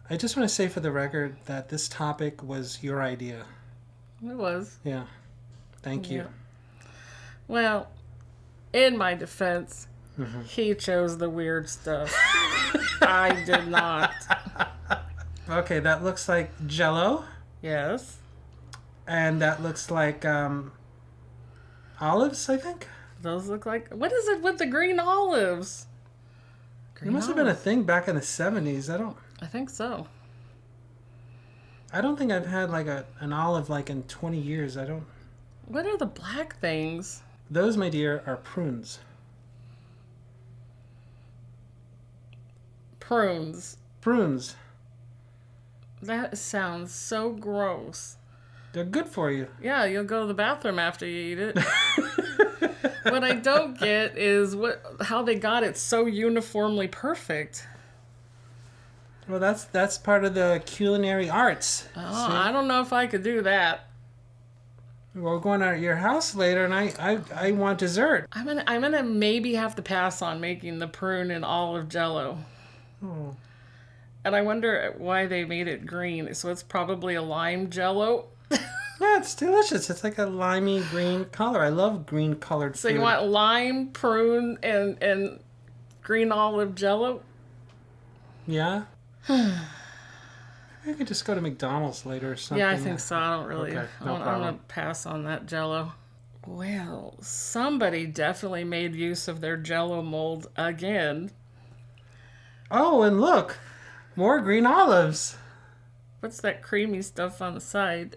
I just want to say for the record that this topic was your idea. It was. Yeah. Thank you. Yeah. Well, in my defense, Mm-hmm. he chose the weird stuff. I did not. Okay, that looks like Jello. Yes. And that looks like olives, I think. Those look like... What is it with the green olives? It must have been a thing back in the 70s. I think so. I don't think I've had like an olive like in 20 years. What are the black things? Those, my dear, are prunes. Prunes. Prunes. That sounds so gross. They're good for you. Yeah, you'll go to the bathroom after you eat it. What I don't get is how they got it so uniformly perfect. Well, that's part of the culinary arts. Oh, I don't know if I could do that. We're going to your house later, and I want dessert. I'm gonna maybe have to pass on making the prune and olive Jello. Oh. And I wonder why they made it green. So it's probably a lime Jello. Yeah, it's delicious. It's like a limey green color. I love green colored food. So you want lime, prune, and green olive Jello? Yeah. I could just go to McDonald's later or something. Yeah, I think so. I don't really. Okay, no I'm problem. gonna pass on that Jello. Well, somebody definitely made use of their Jello mold again. Oh, and look, more green olives. What's that creamy stuff on the side?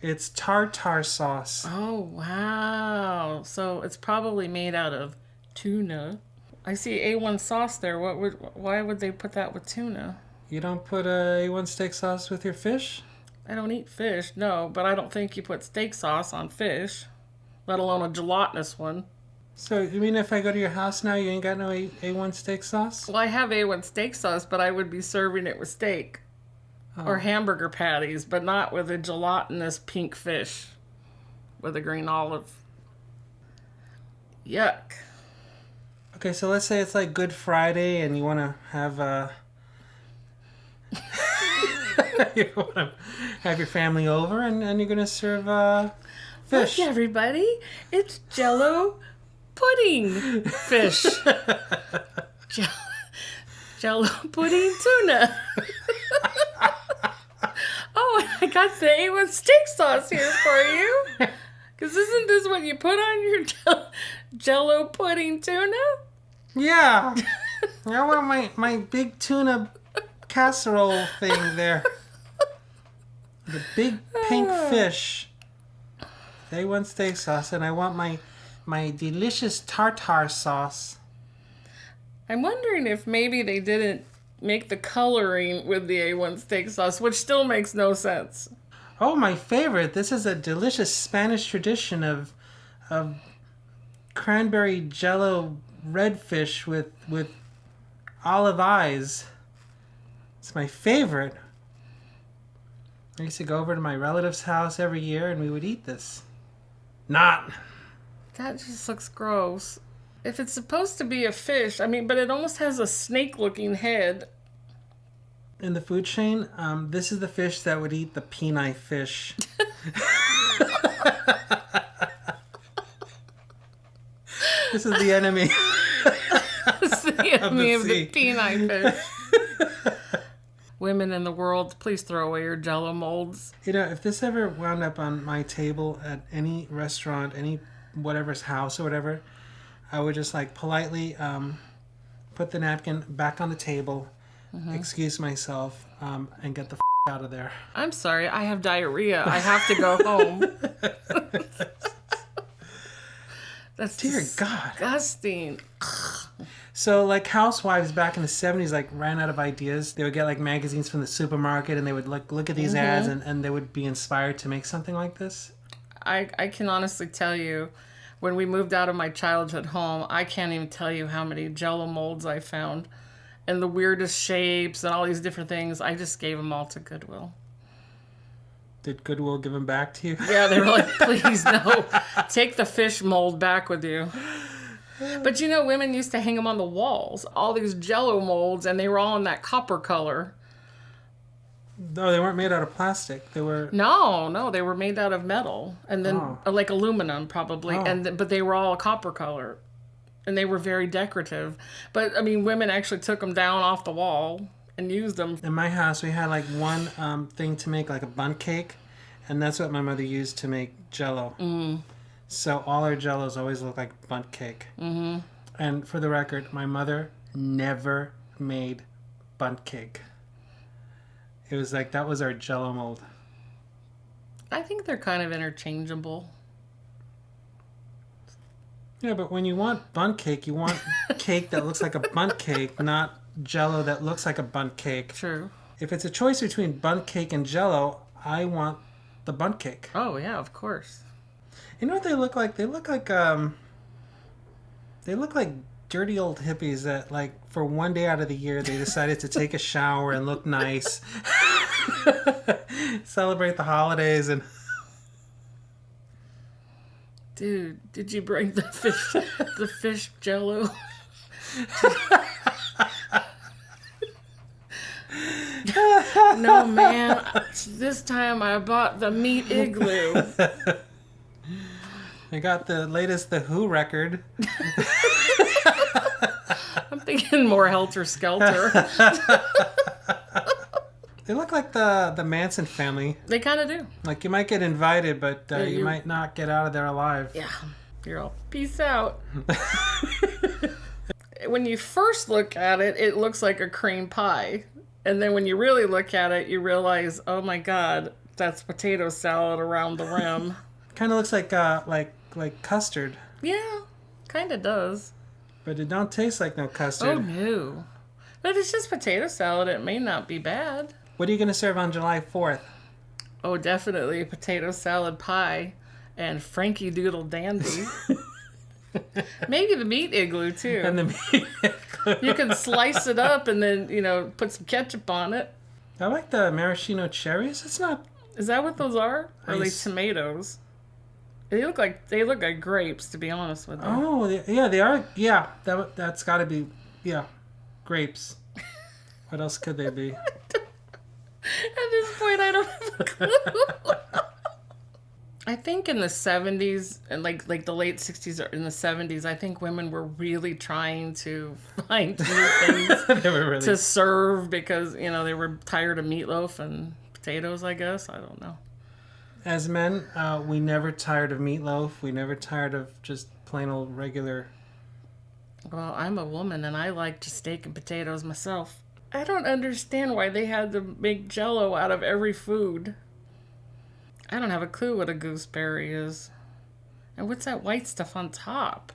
It's tartar sauce. Oh, wow. So it's probably made out of tuna. I see A1 sauce there. Why would they put that with tuna? You don't put a A1 steak sauce with your fish? I don't eat fish, no, but I don't think you put steak sauce on fish, let alone a gelatinous one. So, you mean if I go to your house now, you ain't got no A1 steak sauce? Well, I have A1 steak sauce, but I would be serving it with steak. Or hamburger patties, but not with a gelatinous pink fish with a green olive. Yuck. Okay, so let's say it's like Good Friday and you want to have you want to have your family over and you're going to serve fish. Look, everybody, it's Jello pudding fish. Jello pudding tuna. Oh, I got the A1 steak sauce here for you. Because isn't this what you put on your Jello pudding tuna? Yeah. I want my big tuna casserole thing there. The big pink fish. The A1 steak sauce. And I want my delicious tartar sauce. I'm wondering if maybe they didn't make the coloring with the A1 steak sauce, which still makes no sense. Oh, my favorite. This is a delicious Spanish tradition of cranberry Jello Red Fish with olive eyes. It's my favorite. I used to go over to my relative's house every year and we would eat this. Not. That just looks gross. If it's supposed to be a fish, but it almost has a snake-looking head. In the food chain, this is the fish that would eat the peni fish. This is the enemy. It's the enemy of the peni fish. Women in the world, please throw away your Jello molds. You know, if this ever wound up on my table at any restaurant, any whatever's house or whatever, I would just like politely put the napkin back on the table, excuse myself, and get the out of there. I'm sorry, I have diarrhea. I have to go home. That's Dear God. disgusting. So, like, housewives back in the 70s, like, ran out of ideas. They would get, like, magazines from the supermarket, and they would look at these ads, and they would be inspired to make something like this. I can honestly tell you, when we moved out of my childhood home, I can't even tell you how many Jello molds I found. And the weirdest shapes and all these different things. I just gave them all to Goodwill. Did Goodwill give them back to you? Yeah, they were like, please, no. Take the fish mold back with you. But you know, women used to hang them on the walls. All these Jello molds, and they were all in that copper color. No, they weren't made out of plastic. They were... No, they were made out of metal. And then, like aluminum, probably. Oh. But they were all copper color. And they were very decorative. But, I mean, women actually took them down off the wall and used them. In my house, we had like one thing to make like a bundt cake. And that's what my mother used to make Jello. So all our Jellos always look like bundt cake. Mm-hmm. And for the record, my mother never made bundt cake. It was like, that was our Jello mold. I think they're kind of interchangeable. Yeah, but when you want bundt cake, you want cake that looks like a bundt cake, not Jello that looks like a bundt cake. True. If it's a choice between bundt cake and Jello, I want the bundt cake. Oh, yeah, of course. You know what they look like? They look like dirty old hippies that, like, for one day out of the year, they decided to take a shower and look nice, celebrate the holidays, and... Dude, did you bring the fish Jello? No, man. This time I bought the meat Igloo. I got the latest The Who record. I'm thinking more Helter Skelter. They look like the Manson family. They kind of do. Like, you might get invited, but you might not get out of there alive. Yeah. You're all, peace out. When you first look at it, it looks like a cream pie. And then when you really look at it, you realize, oh my God, that's potato salad around the rim. Kind of looks like custard. Yeah, kind of does. But it don't taste like no custard. Oh, no. But it's just potato salad. It may not be bad. What are you going to serve on July 4th? Oh, definitely potato salad pie and Frankie Doodle Dandy. Maybe the meat Igloo, too. And the meat Igloo. You can slice it up and then, put some ketchup on it. I like the maraschino cherries. It's not... Is that what those are? Or are they Nice. Tomatoes? They look like grapes, to be honest with you. Oh, yeah, they are. Yeah, that's got to be, grapes. What else could they be? At this point, I don't have a clue. I think in the 70s and like the late 60s or in the 70s, I think women were really trying to find new things They were really... to serve because, they were tired of meatloaf and potatoes, I guess. I don't know. As men, we never tired of meatloaf. We never tired of just plain old regular... Well, I'm a woman and I like just steak and potatoes myself. I don't understand why they had to make Jello out of every food. I don't have a clue what a gooseberry is. And what's that white stuff on top?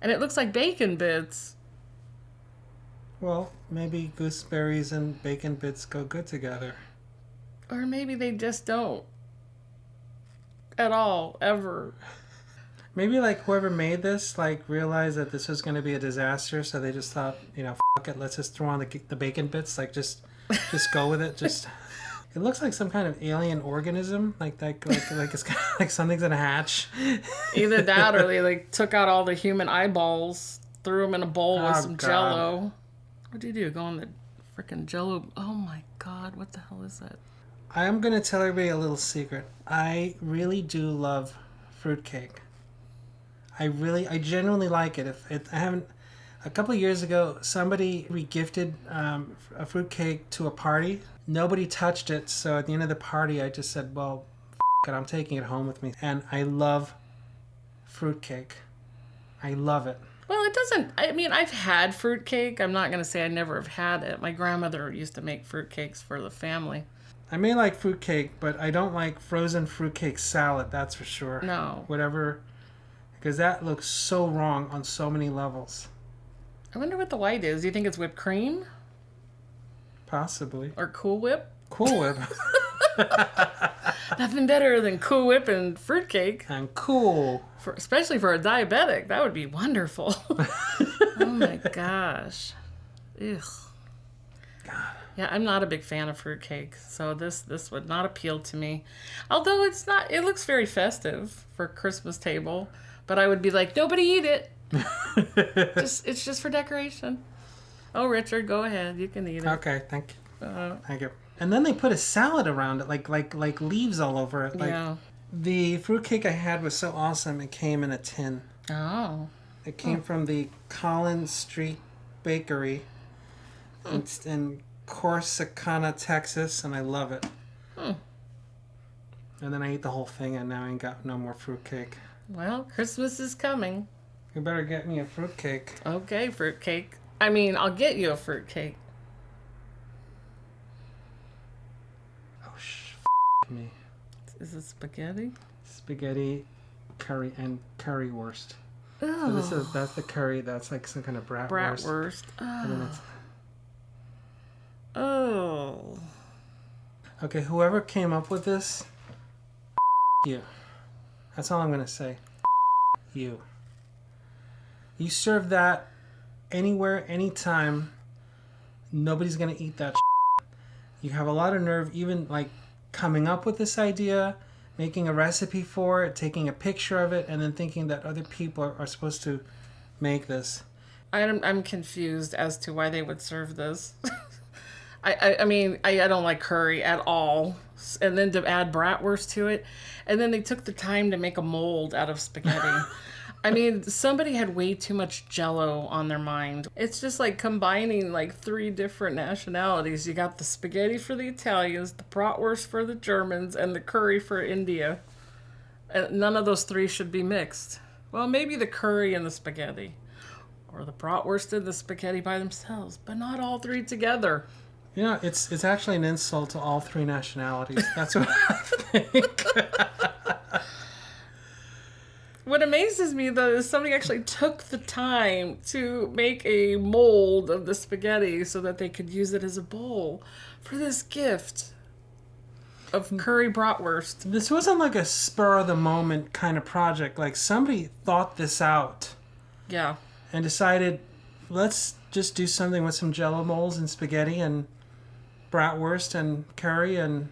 And it looks like bacon bits. Well, maybe gooseberries and bacon bits go good together. Or maybe they just don't. At all, ever. Maybe, like, whoever made this, like, realized that this was going to be a disaster, so they just thought, fuck it, let's just throw on the bacon bits, like, just go with it, just... It looks like some kind of alien organism, like it's kind of like something's in a hatch. Either that or they, took out all the human eyeballs, threw them in a bowl with some God. Jello. What do you do? Go on the freaking Jello... Oh, my God, what the hell is that? I am going to tell everybody a little secret. I really do love fruitcake. I genuinely like it. A couple of years ago, somebody regifted a fruitcake to a party. Nobody touched it, so at the end of the party, I just said, well, it, I'm taking it home with me. And I love fruitcake. I love it. Well, it doesn't... I mean, I've had fruitcake. I'm not going to say I never have had it. My grandmother used to make fruitcakes for the family. I may like fruitcake, but I don't like frozen fruitcake salad, that's for sure. No. Whatever, because that looks so wrong on so many levels. I wonder what the white is. Do you think it's whipped cream? Possibly. Or Cool Whip? Cool Whip. Nothing better than Cool Whip and fruitcake. And cool. Especially for a diabetic. That would be wonderful. Oh my gosh. Ugh. God. Yeah, I'm not a big fan of fruitcake, so this would not appeal to me. Although it looks very festive for a Christmas table, but I would be like, nobody eat it. It's just for decoration. Oh, Richard, go ahead. You can eat it. Okay, thank you. Uh, Thank you. And then they put a salad around it, like leaves all over it. Like, Yeah. the fruitcake I had was so awesome. It came in a tin. Oh. It came from the Collins Street Bakery in Corsicana, Texas, and I love it. Hmm. And then I ate the whole thing, and now I ain't got no more fruitcake. Well, Christmas is coming. You better get me a fruitcake. Okay, fruitcake. I mean, I'll get you a fruitcake. Oh, me. Is it spaghetti? Spaghetti, curry, and currywurst. Oh. So that's the curry. That's like some kind of bratwurst. Bratwurst. And then it's, Oh. okay, whoever came up with this, you. That's all I'm gonna say. You. You serve that anywhere, anytime. Nobody's gonna eat that. You have a lot of nerve, even like coming up with this idea, making a recipe for it, taking a picture of it, and then thinking that other people are supposed to make this. I'm confused as to why they would serve this. I mean, I don't like curry at all. And then to add bratwurst to it. And then they took the time to make a mold out of spaghetti. I mean, somebody had way too much Jello on their mind. It's just like combining like 3 different nationalities. You got the spaghetti for the Italians, the bratwurst for the Germans, and the curry for India. And none of those 3 should be mixed. Well, maybe the curry and the spaghetti. Or the bratwurst and the spaghetti by themselves, but not all 3 together. You know, it's actually an insult to all 3 nationalities. That's what I think. What amazes me, though, is somebody actually took the time to make a mold of the spaghetti so that they could use it as a bowl for this gift of curry bratwurst. This wasn't like a spur-of-the-moment kind of project. Like, somebody thought this out Yeah. and decided, let's just do something with some Jello molds and spaghetti and bratwurst and curry and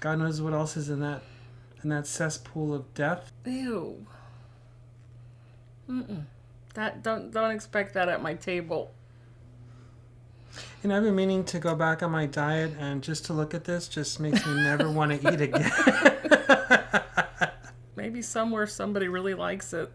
God knows what else is in that cesspool of death. Ew. That don't expect that at my table. And I've been meaning to go back on my diet, and just to look at this just makes me never want to eat again. Maybe somewhere somebody really likes it.